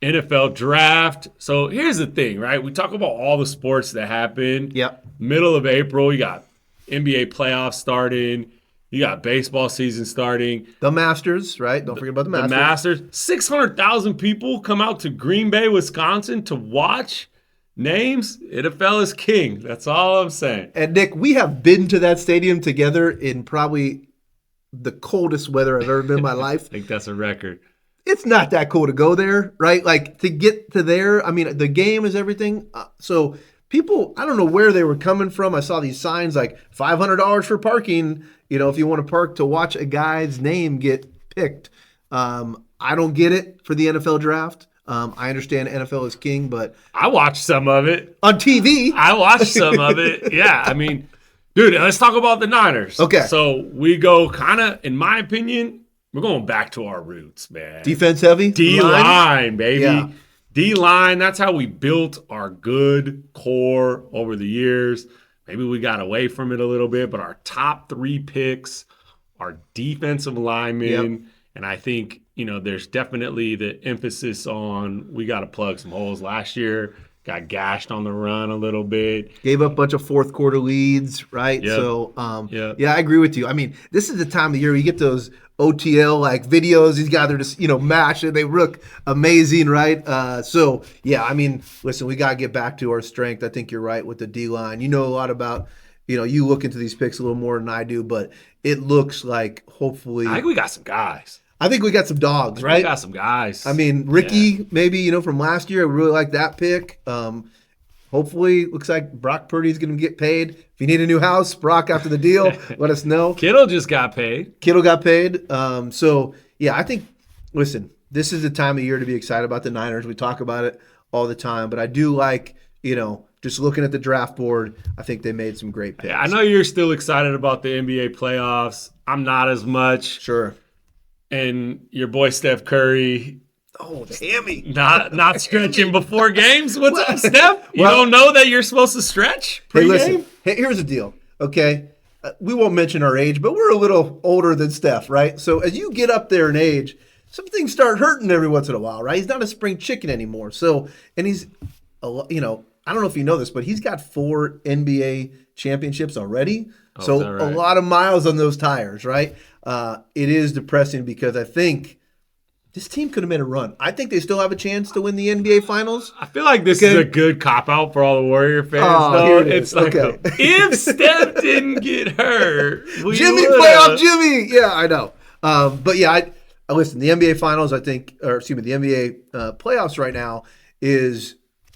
NFL draft. So here's the thing, right? We talk about all the sports that happen. Yep. Middle of April, you got NBA playoffs starting. You got baseball season starting. The Masters, right? Don't forget about the Masters. The Masters. 600,000 people come out to Green Bay, Wisconsin to watch names. NFL is king. That's all I'm saying. And Nick, we have been to that stadium together in probably the coldest weather I've ever been in my life. I think that's a record. It's not that cool to go there, right? Like to get to there, I mean, the game is everything. So people, I don't know where they were coming from. I saw these signs like $500 for parking, if you want to park to watch a guy's name get picked. I don't get it for the NFL draft. I understand NFL is king, but I watched some of it. On TV. I watched some of it. Yeah, I mean, dude, let's talk about the Niners. Okay. So we go kind of, in my opinion, we're going back to our roots, man. Defense heavy? D-line, baby. Yeah. D-line, that's how we built our good core over the years. Maybe we got away from it a little bit, but our top 3 picks are defensive linemen. Yep. And I think, there's definitely the emphasis on we got to plug some holes. Last year, got gashed on the run a little bit. Gave up a bunch of fourth quarter leads, right? Yep. So, Yep. Yeah, I agree with you. I mean, this is the time of year you get those OTL like videos. These guys are just, matched and they look amazing, right? So, yeah, I mean, listen, we got to get back to our strength. I think you're right with the D-line. You know a lot about, you look into these picks a little more than I do, but it looks like hopefully. I think we got some guys. I think we got some dogs, right? We got some guys. I mean, Ricky, maybe, from last year, I really like that pick. Hopefully, looks like Brock Purdy's going to get paid. If you need a new house, Brock, after the deal, let us know. Kittle just got paid. Kittle got paid. So, yeah, I think, listen, this is the time of year to be excited about the Niners. We talk about it all the time. But I do like, just looking at the draft board, I think they made some great picks. Yeah, I know you're still excited about the NBA playoffs. I'm not as much. Sure. And your boy Steph Curry. Oh, the hammy. Not stretching before games? What's up, Steph? You don't know that you're supposed to stretch Hey, pre-game? listen. Hey, here's the deal, okay? We won't mention our age, but we're a little older than Steph, right? So as you get up there in age, some things start hurting every once in a while, right? He's not a spring chicken anymore. So, and he's, I don't know if you know this, but he's got 4 NBA championships already. So right? A lot of miles on those tires, right? It is depressing because I think this team could have made a run. I think they still have a chance to win the NBA Finals. I feel like this is a good cop-out for all the Warrior fans. Here it It's is. like, Okay. if Steph didn't get hurt, Jimmy, playoff Jimmy. Yeah, I know. But yeah, I listen, the NBA Finals, the NBA playoffs right now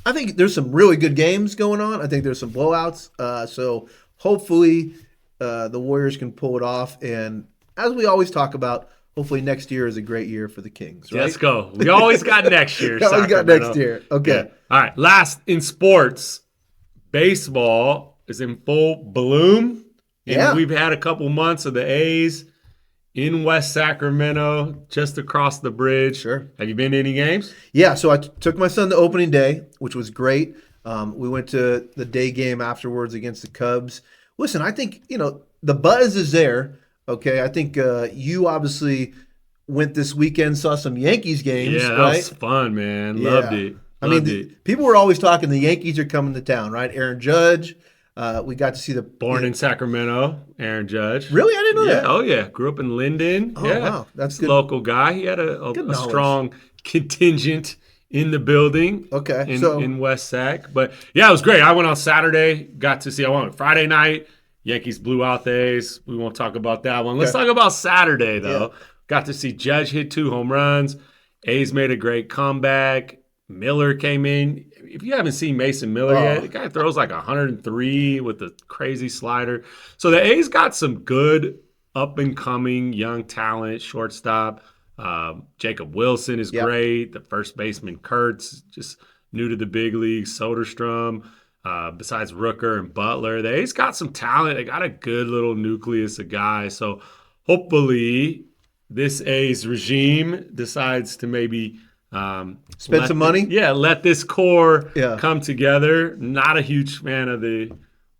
I think there's some really good games going on. I think there's some blowouts. So hopefully the Warriors can pull it off. And as we always talk about, hopefully next year is a great year for the Kings, right? Let's go. We always got next year. We always got next year. Okay. Yeah. All right. Last in sports, baseball is in full bloom. And Yeah. we've had a couple months of the A's in West Sacramento, just across the bridge. Sure. Have you been to any games? Yeah, so I took my son to opening day, which was great. We went to the day game afterwards against the Cubs. Listen, I think, the buzz is there. Okay, I think you obviously went this weekend, saw some Yankees games, Yeah, that right? was fun, man. Yeah. Loved it. Loved it. People were always talking the Yankees are coming to town, right? Aaron Judge. We got to see the Born in Sacramento, Aaron Judge. Really? I didn't know Yeah. that. Oh, yeah. Grew up in Linden. Oh, yeah. wow. That's good. Local guy. He had a knowledge. strong contingent in the building. Okay. In West Sac. But, yeah, it was great. I went on Saturday. Got to see. I went Friday night. Yankees blew out the A's. We won't talk about that one. Let's talk about Saturday, though. Yeah. Got to see Judge hit 2 home runs. A's made a great comeback. Miller came in. If you haven't seen Mason Miller yet, the guy throws like 103 with a crazy slider. So the A's got some good up-and-coming young talent, shortstop. Jacob Wilson is great. The first baseman, Kurtz, just new to the big leagues. Soderstrom, besides Rooker and Butler. The A's got some talent. They got a good little nucleus of guys. So hopefully this A's regime decides to maybe spend some money. Let this core come together. Not a huge fan of the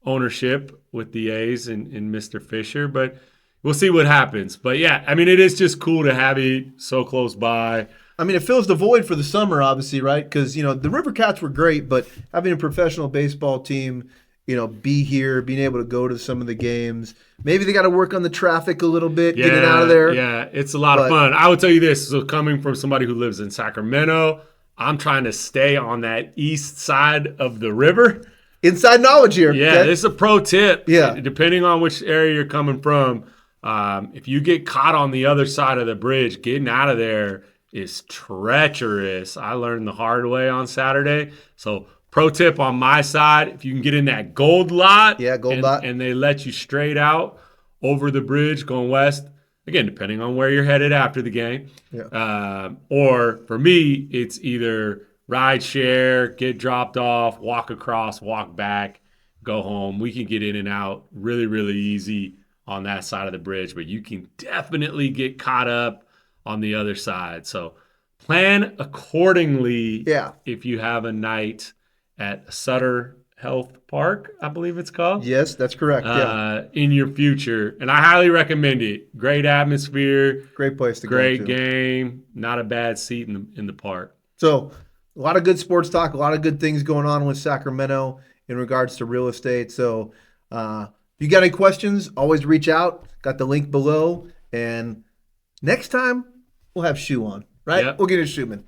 ownership with the A's and Mr. Fisher, but we'll see what happens. But yeah, I mean, it is just cool to have it so close by. I mean, it fills the void for the summer, obviously, right? Because, you know, the River Cats were great, but having a professional baseball team, you know, be here, being able to go to some of the games. Maybe they got to work on the traffic a little bit, getting out of there. Yeah, it's a lot of fun. I would tell you this. So coming from somebody who lives in Sacramento, I'm trying to stay on that east side of the river. Inside knowledge here. Yeah, okay? this is a pro tip. Yeah. Depending on which area you're coming from, if you get caught on the other side of the bridge, getting out of there is treacherous. I learned the hard way on Saturday. So pro tip on my side, if you can get in that gold lot, and they let you straight out over the bridge going west, again, depending on where you're headed after the game. Yeah. Or for me, it's either ride share, get dropped off, walk across, walk back, go home. We can get in and out really, really easy on that side of the bridge, but you can definitely get caught up on the other side. So plan accordingly if you have a night at Sutter Health Park, I believe it's called. Yes, that's correct. In your future. And I highly recommend it. Great atmosphere. Great place to go to. Great game. Not a bad seat in the park. So a lot of good sports talk, a lot of good things going on with Sacramento in regards to real estate. So if you got any questions, always reach out. Got the link below. And next time, we'll have Shoe on, right? Yep. We'll get a Shoeman.